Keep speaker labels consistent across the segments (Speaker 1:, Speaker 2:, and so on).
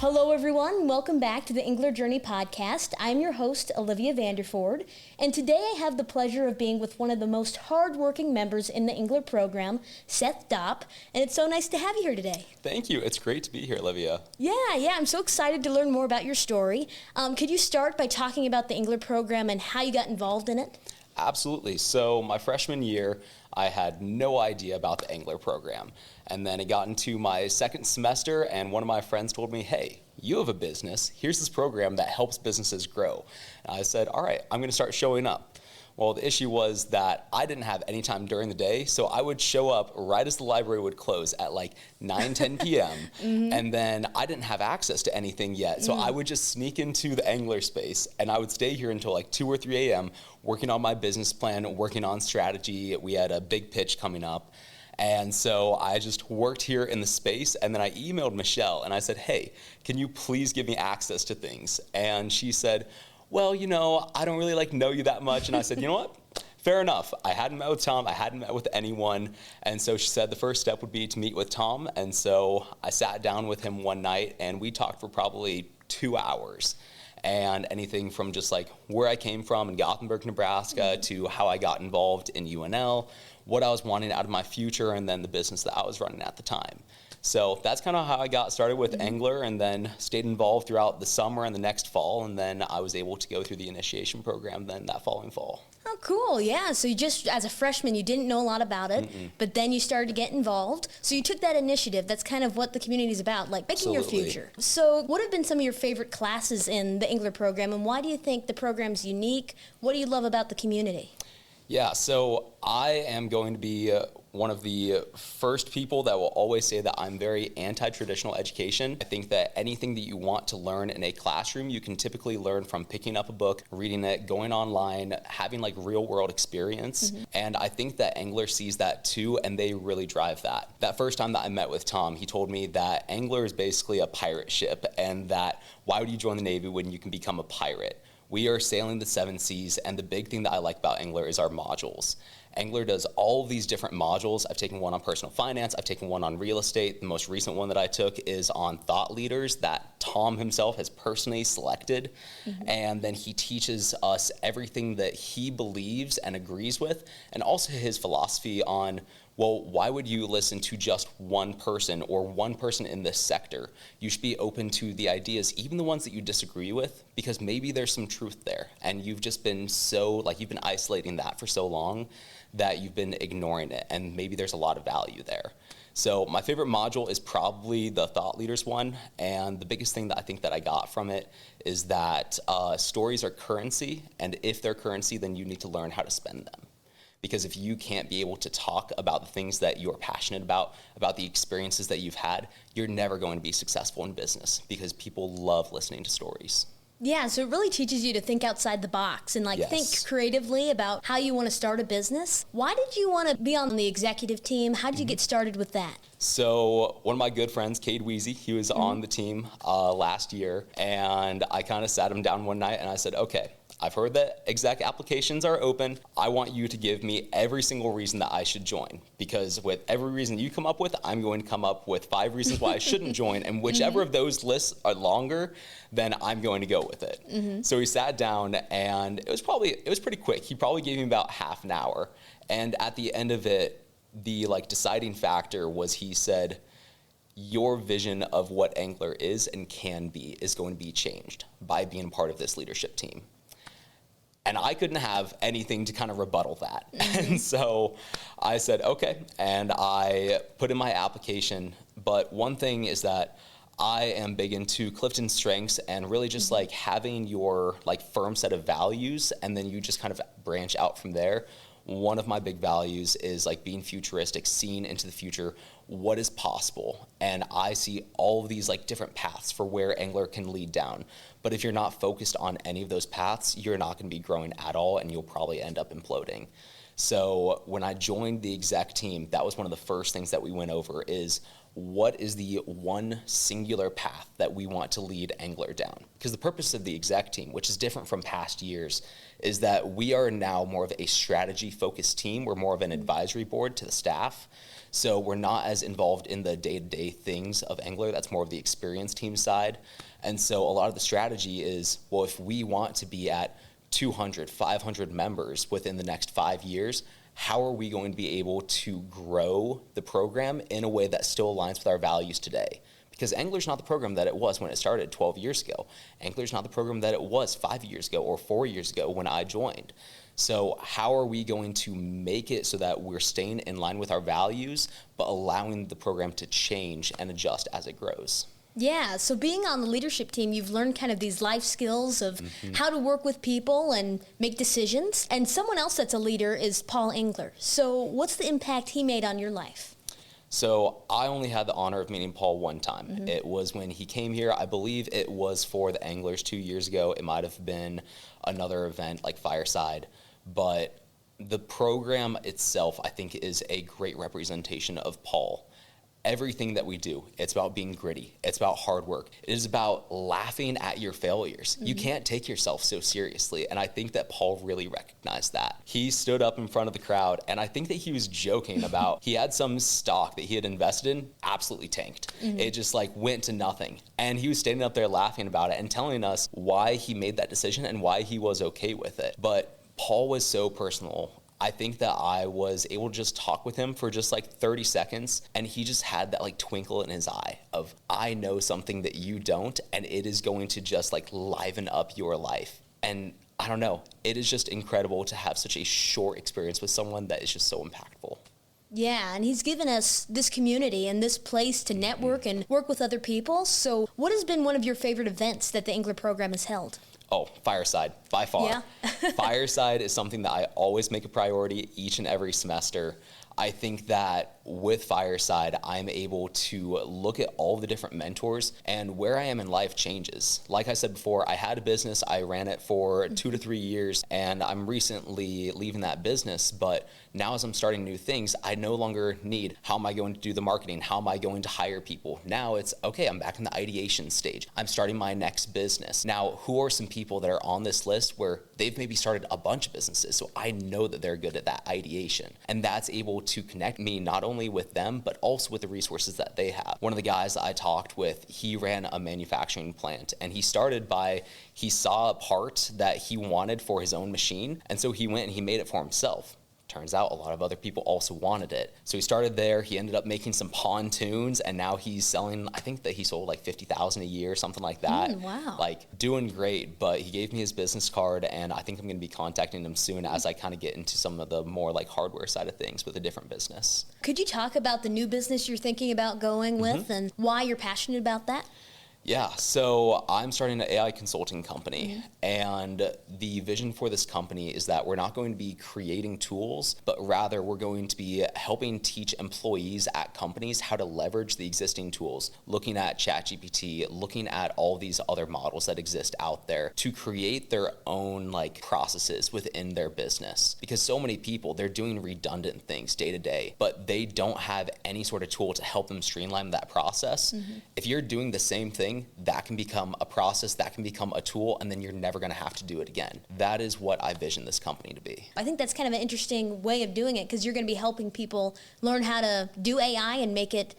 Speaker 1: Hello, everyone. Welcome back to the Engler Journey podcast. I'm your host, Olivia Vanderford, and today I have the pleasure of being with one of the most hardworking members in the Engler program, Seth Daup, and it's so nice to have you here today.
Speaker 2: Thank you. It's great to be here, Olivia.
Speaker 1: Yeah, I'm so excited to learn more about your story. Could you start by talking about the Engler program and how you got involved in it?
Speaker 2: Absolutely. So my freshman year, I had no idea about the Engler program. And then it got into my second semester, and one of my friends told me, hey, you have a business. Here's this program that helps businesses grow. And I said, all right, I'm going to start showing up. Well, the issue was that I didn't have any time during the day, so I would show up right as the library would close at like 9-10 p.m. And then I didn't have access to anything yet, so I would just sneak into the Engler space, and I would stay here until like 2 or 3 a.m. working on my business plan, working on strategy. We had a big pitch coming up. And so I just worked here in the space, and then I emailed Michelle, and I said, hey, can you please give me access to things? And she said, well, I don't really know you that much. And I said, you know what? Fair enough. I hadn't met with Tom. I hadn't met with anyone. And so she said the first step would be to meet with Tom. And so I sat down with him one night, and we talked for probably 2 hours. And anything from just where I came from in Gothenburg, Nebraska, to how I got involved in UNL, what I was wanting out of my future, and then the business that I was running at the time. So that's kind of how I got started with Engler, and then stayed involved throughout the summer and the next fall, and then I was able to go through the initiation program then that following fall.
Speaker 1: Oh, cool. Yeah. So you just, as a freshman, you didn't know a lot about it, but then you started to get involved. So you took that initiative. That's kind of what the community is about, making your future. So what have been some of your favorite classes in the Engler program, and why do you think the program's unique? What do you love about the community?
Speaker 2: Yeah, so I am going to be one of the first people that will always say that I'm very anti-traditional education. I think that anything that you want to learn in a classroom, you can typically learn from picking up a book, reading it, going online, having real world experience. And I think that Engler sees that too, and they really drive that. That first time that I met with Tom, he told me that Engler is basically a pirate ship, and that why would you join the Navy when you can become a pirate? We are sailing the 7 seas, and the big thing that I like about Engler is our modules. Engler does all of these different modules. I've taken one on personal finance. I've taken one on real estate. The most recent one that I took is on thought leaders that Tom himself has personally selected. And then he teaches us everything that he believes and agrees with, and also his philosophy on, well, why would you listen to just one person or one person in this sector? You should be open to the ideas, even the ones that you disagree with, because maybe there's some truth there. And you've just been you've been isolating that for so long that you've been ignoring it. And maybe there's a lot of value there. So my favorite module is probably the thought leaders one. And the biggest thing that I think that I got from it is that stories are currency. And if they're currency, then you need to learn how to spend them. Because if you can't be able to talk about the things that you're passionate about the experiences that you've had, you're never going to be successful in business, because people love listening to stories.
Speaker 1: Yeah, so it really teaches you to think outside the box and think creatively about how you want to start a business. Why did you want to be on the executive team? How did you get started with that?
Speaker 2: So one of my good friends, Cade Weezy, he was on the team last year, and I kind of sat him down one night and I said, okay, I've heard that exec applications are open. I want you to give me every single reason that I should join, because with every reason you come up with, I'm going to come up with 5 reasons why I shouldn't join, and whichever of those lists are longer, then I'm going to go with it. So we sat down, and it was pretty quick. He probably gave me about half an hour, and at the end of it, the deciding factor was, he said, your vision of what Engler is and can be is going to be changed by being part of this leadership team. And I couldn't have anything to kind of rebuttal that. And so I said, okay, and I put in my application. But one thing is that I am big into Clifton strengths, and really just having your firm set of values, and then you just kind of branch out from there. One of my big values is being futuristic, seeing into the future, what is possible. And I see all of these different paths for where Engler can lead down. But if you're not focused on any of those paths, you're not going to be growing at all, and you'll probably end up imploding. So when I joined the exec team, that was one of the first things that we went over is, what is the one singular path that we want to lead Engler down? Because the purpose of the exec team, which is different from past years, is that we are now more of a strategy-focused team. We're more of an advisory board to the staff. So we're not as involved in the day-to-day things of Engler. That's more of the experience team side. And so a lot of the strategy is, well, if we want to be at 200, 500 members within the next 5 years, how are we going to be able to grow the program in a way that still aligns with our values today? Because Engler's not the program that it was when it started 12 years ago. Engler's not the program that it was 5 years ago or 4 years ago when I joined. So how are we going to make it so that we're staying in line with our values, but allowing the program to change and adjust as it grows?
Speaker 1: Yeah, so being on the leadership team, you've learned kind of these life skills of how to work with people and make decisions. And someone else that's a leader is Paul Engler. So what's the impact he made on your life?
Speaker 2: So I only had the honor of meeting Paul one time. It was when he came here. I believe it was for the Englers 2 years ago. It might have been another event like Fireside. But the program itself, I think, is a great representation of Paul. Everything that we do, it's about being gritty. It's about hard work. It is about laughing at your failures. You can't take yourself so seriously. And I think that Paul really recognized that. He stood up in front of the crowd, and I think that he was joking about, he had some stock that he had invested in, absolutely tanked. It just like went to nothing. And he was standing up there laughing about it and telling us why he made that decision and why he was okay with it. But Paul was so personal. I think that I was able to just talk with him for just like 30 seconds, and he just had that like twinkle in his eye of, I know something that you don't, and it is going to just like liven up your life. And I don't know, it is just incredible to have such a short experience with someone that is just so impactful.
Speaker 1: Yeah, and he's given us this community and this place to network and work with other people. So what has been one of your favorite events that the Engler program has held?
Speaker 2: Oh, Fireside, by far.
Speaker 1: Yeah.
Speaker 2: Fireside is something that I always make a priority each and every semester. I think that with Fireside, I'm able to look at all the different mentors, and where I am in life changes. Like I said before, I had a business, I ran it for 2 to 3 years, and I'm recently leaving that business, but now as I'm starting new things, I no longer need, how am I going to do the marketing? How am I going to hire people? Now it's, okay, I'm back in the ideation stage. I'm starting my next business. Now, who are some people that are on this list where they've maybe started a bunch of businesses, so I know that they're good at that ideation, and that's able to connect me not only with them, but also with the resources that they have. One of the guys that I talked with, he ran a manufacturing plant, and he started by, he saw a part that he wanted for his own machine, and so he went and he made it for himself. Turns out a lot of other people also wanted it. So he started there, he ended up making some pontoons, and now he's selling, I think that he sold like 50,000 a year, something like that.
Speaker 1: Wow.
Speaker 2: Like doing great, but he gave me his business card, and I think I'm gonna be contacting him soon as I kind of get into some of the more like hardware side of things with a different business.
Speaker 1: Could you talk about the new business you're thinking about going with and why you're passionate about that?
Speaker 2: Yeah, so I'm starting an AI consulting company, and the vision for this company is that we're not going to be creating tools, but rather we're going to be helping teach employees at companies how to leverage the existing tools, looking at ChatGPT, looking at all these other models that exist out there to create their own like processes within their business. Because so many people, they're doing redundant things day to day, but they don't have any sort of tool to help them streamline that process. If you're doing the same thing, that can become a process, that can become a tool, and then you're never going to have to do it again. That is what I vision this company to be.
Speaker 1: I think that's kind of an interesting way of doing it because you're going to be helping people learn how to do AI and make it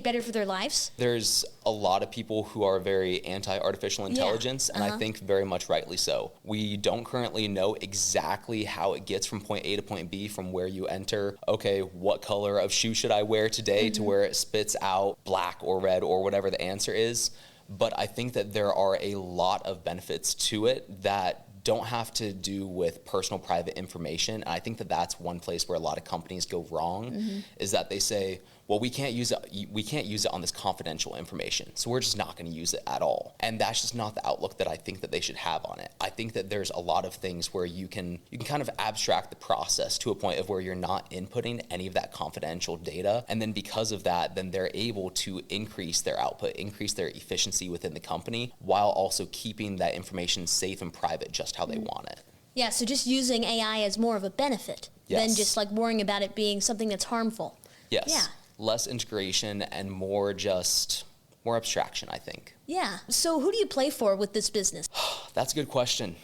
Speaker 1: better for their lives.
Speaker 2: There's a lot of people who are very anti-artificial intelligence, and I think very much rightly so. We don't currently know exactly how it gets from point A to point B from where you enter, okay, what color of shoe should I wear today to where it spits out black or red or whatever the answer is. But I think that there are a lot of benefits to it that don't have to do with personal private information. And I think that that's one place where a lot of companies go wrong, is that they say, well, we can't use it on this confidential information, so we're just not going to use it at all. And that's just not the outlook that I think that they should have on it. I think that there's a lot of things where you can kind of abstract the process to a point of where you're not inputting any of that confidential data, and then because of that, then they're able to increase their output, increase their efficiency within the company, while also keeping that information safe and private just how they want it.
Speaker 1: Yeah, so just using AI as more of a benefit than just like worrying about it being something that's harmful.
Speaker 2: Yes.
Speaker 1: Yeah.
Speaker 2: less integration and more abstraction, I think.
Speaker 1: Yeah. So who do you play for with this business?
Speaker 2: That's a good question.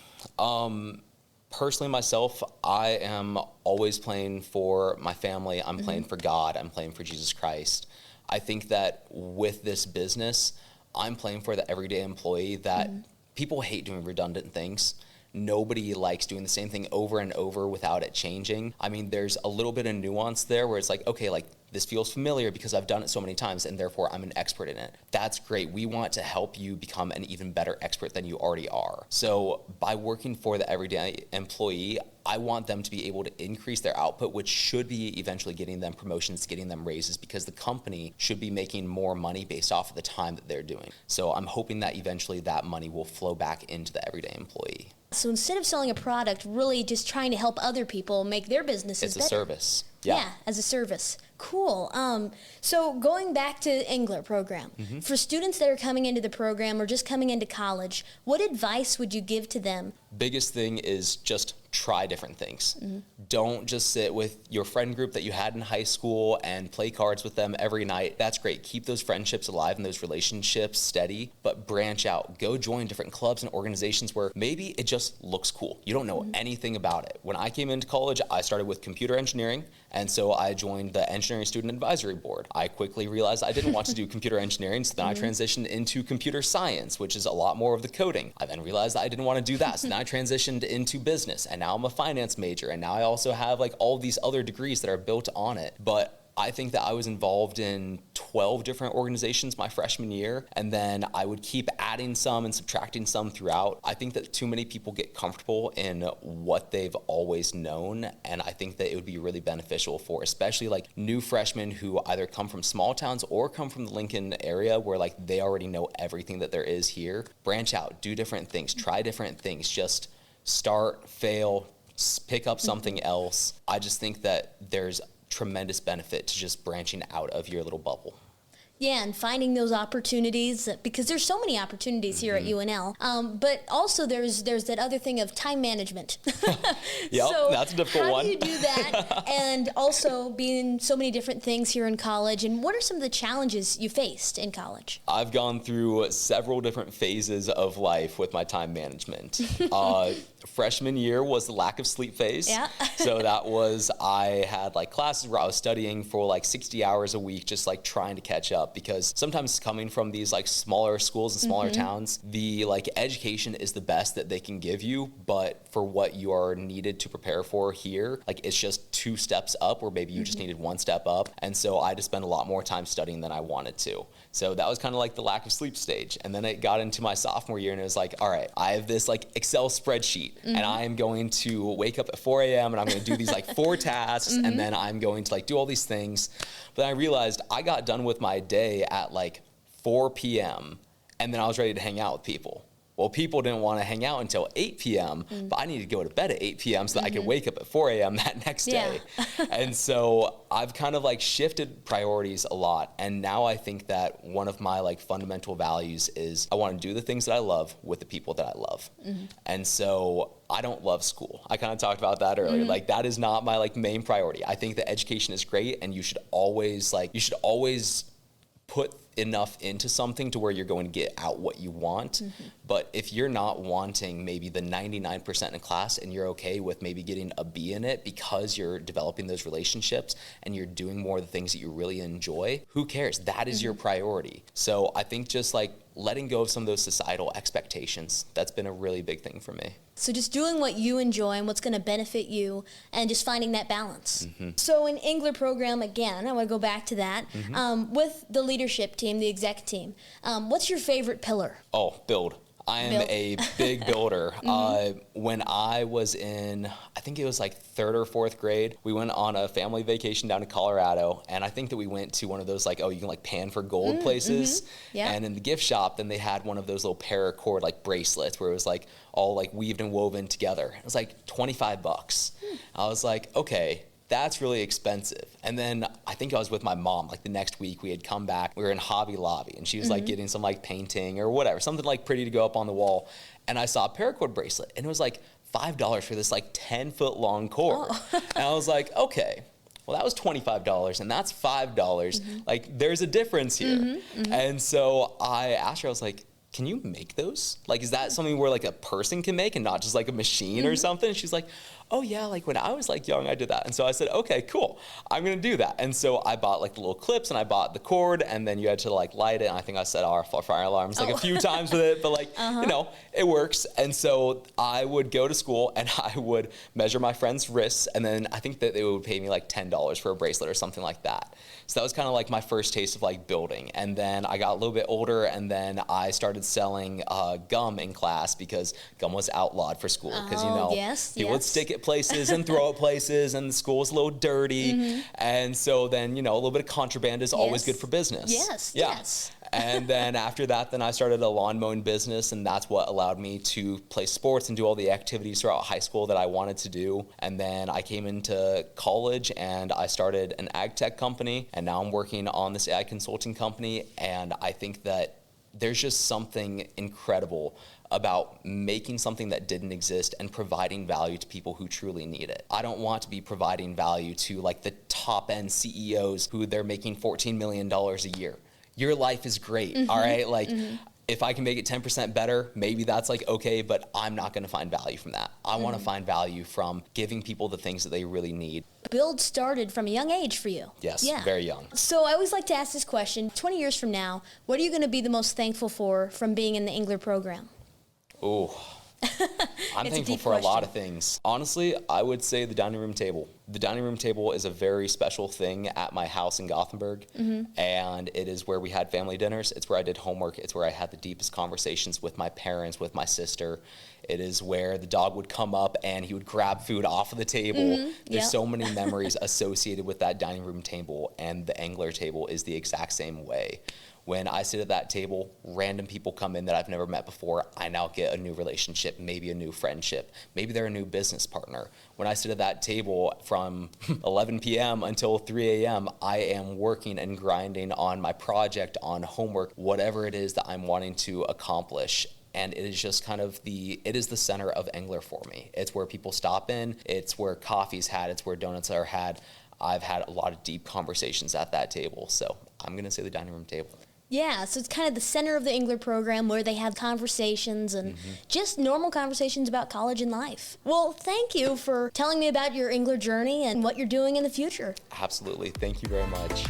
Speaker 2: Personally, myself, I am always playing for my family. I'm playing for God. I'm playing for Jesus Christ. I think that with this business, I'm playing for the everyday employee that people hate doing redundant things. Nobody likes doing the same thing over and over without it changing. I mean, there's a little bit of nuance there where it's like, okay, like this feels familiar because I've done it so many times and therefore I'm an expert in it. That's great. We want to help you become an even better expert than you already are. So by working for the everyday employee, I want them to be able to increase their output, which should be eventually getting them promotions, getting them raises, because the company should be making more money based off of the time that they're doing. So I'm hoping that eventually that money will flow back into the everyday employee.
Speaker 1: So instead of selling a product, really just trying to help other people make their businesses better.
Speaker 2: It's a service.
Speaker 1: Yeah, as a service. Cool. So going back to Engler program, for students that are coming into the program or just coming into college, what advice would you give to them?
Speaker 2: Biggest thing is just try different things. Don't just sit with your friend group that you had in high school and play cards with them every night. That's great. Keep those friendships alive and those relationships steady, but branch out. Go join different clubs and organizations where maybe it just looks cool. You don't know anything about it. When I came into college, I started with computer engineering, and so I joined the Engineering Student Advisory Board. I quickly realized I didn't want to do computer engineering, so then I transitioned into computer science, which is a lot more of the coding. I then realized I didn't want to do that, so then I transitioned into business, and now I'm a finance major, and now I also have like all these other degrees that are built on it. But I think that I was involved in 12 different organizations my freshman year, and then I would keep adding some and subtracting some throughout. I think that too many people get comfortable in what they've always known, and I think that it would be really beneficial for especially like new freshmen who either come from small towns or come from the Lincoln area where like they already know everything that there is here. Branch out, do different things, try different things, just start, fail, pick up something else. I just think that there's tremendous benefit to just branching out of your little bubble.
Speaker 1: Yeah, and finding those opportunities, because there's so many opportunities here at UNL. But also there's that other thing of time management.
Speaker 2: Yep, so that's a difficult one.
Speaker 1: How do you do that? And also being so many different things here in college, and what are some of the challenges you faced in college?
Speaker 2: I've gone through several different phases of life with my time management. Freshman year was the lack of sleep phase.
Speaker 1: Yeah.
Speaker 2: So that was, I had like classes where I was studying for like 60 hours a week, just like trying to catch up, because sometimes coming from these like smaller schools and smaller towns, the like education is the best that they can give you, but for what you are needed to prepare for here, like it's just 2 steps up, or maybe you just needed 1 step up. And so I had to spend a lot more time studying than I wanted to. So that was kind of like the lack of sleep stage. And then it got into my sophomore year and it was like, all right, I have this like Excel spreadsheet and I am going to wake up at 4 a.m. and I'm going to do these like 4 tasks and then I'm going to like do all these things. But I realized I got done with my day at like 4 p.m. and then I was ready to hang out with people. Well, people didn't want to hang out until 8 p.m., but I needed to go to bed at 8 p.m. so that I could wake up at 4 a.m. that next day. And so I've kind of like shifted priorities a lot. And now I think that one of my like fundamental values is I want to do the things that I love with the people that I love. And so I don't love school. I kind of talked about that earlier. Like that is not my like main priority. I think that education is great and you should always put enough into something to where you're going to get out what you want. But if you're not wanting maybe the 99% in class and you're okay with maybe getting a B in it because you're developing those relationships and you're doing more of the things that you really enjoy, who cares? That is your priority. So I think just like letting go of some of those societal expectations, that's been a really big thing for me.
Speaker 1: So just doing what you enjoy and what's going to benefit you and just finding that balance. So in Engler program, again, I want to go back to that, with the leadership team, the exec team, what's your favorite pillar?
Speaker 2: Oh, build. I am a big builder. When I was in, I think it was like 3rd or 4th grade, we went on a family vacation down to Colorado, and I think that we went to one of those like, oh, you can like pan for gold places. And in the gift shop, then they had one of those little paracord like bracelets where it was like all like weaved and woven together. It was like $25. I was like, okay, that's really expensive. And then I think I was with my mom, like the next week we had come back, we were in Hobby Lobby and she was like getting some like painting or whatever, something like pretty to go up on the wall. And I saw a paracord bracelet and it was like $5 for this like 10-foot long cord. And I was like, okay, well, that was $25 and that's $5. Like, there's a difference here. And so I asked her, I was like, can you make those? Like, is that something where like a person can make and not just like a machine or something? And she's like, oh yeah, like when I was like young, I did that. And so I said, okay, cool, I'm gonna do that. And so I bought like the little clips and I bought the cord, and then you had to like light it. And I think I set our fire alarms like a few times with it, but like, you know, it works. And so I would go to school and I would measure my friends' wrists, and then I think that they would pay me like $10 for a bracelet or something like that. So that was kind of like my first taste of like building. And then I got a little bit older, and then I started selling gum in class because gum was outlawed for school. Because, you know, people would stick it places and throw it places, and the school was a little dirty. And so then, you know, a little bit of contraband is always good for business. And then after that, then I started a lawn mowing business, and that's what allowed me to play sports and do all the activities throughout high school that I wanted to do. And then I came into college and I started an ag tech company, and now I'm working on this AI consulting company. And I think that there's just something incredible about making something that didn't exist and providing value to people who truly need it. I don't want to be providing value to like the top end CEOs who they're making $14 million a year. Your life is great, all right? Like, if I can make it 10% better, maybe that's like okay, but I'm not gonna find value from that. I wanna find value from giving people the things that they really need.
Speaker 1: Build started from a young age for you.
Speaker 2: Yes, very young.
Speaker 1: So I always like to ask this question, 20 years from now, what are you gonna be the most thankful for from being in the Engler program?
Speaker 2: Oh, I'm thankful for a lot of things. Honestly, I would say the dining room table. The dining room table is a very special thing at my house in Gothenburg, and it is where we had family dinners. It's where I did homework. It's where I had the deepest conversations with my parents, with my sister. It is where the dog would come up and he would grab food off of the table. There's so many memories associated with that dining room table, and the Engler table is the exact same way. When I sit at that table, random people come in that I've never met before. I now get a new relationship, maybe a new friendship. Maybe they're a new business partner. When I sit at that table from 11 p.m. until 3 a.m., I am working and grinding on my project, on homework, whatever it is that I'm wanting to accomplish. And it is just kind of it is the center of Engler for me. It's where people stop in. It's where coffee's had. It's where donuts are had. I've had a lot of deep conversations at that table. So I'm going to say the dining room table.
Speaker 1: Yeah, so it's kind of the center of the Engler program where they have conversations and just normal conversations about college and life. Well, thank you for telling me about your Engler journey and what you're doing in the future.
Speaker 2: Absolutely. Thank you very much.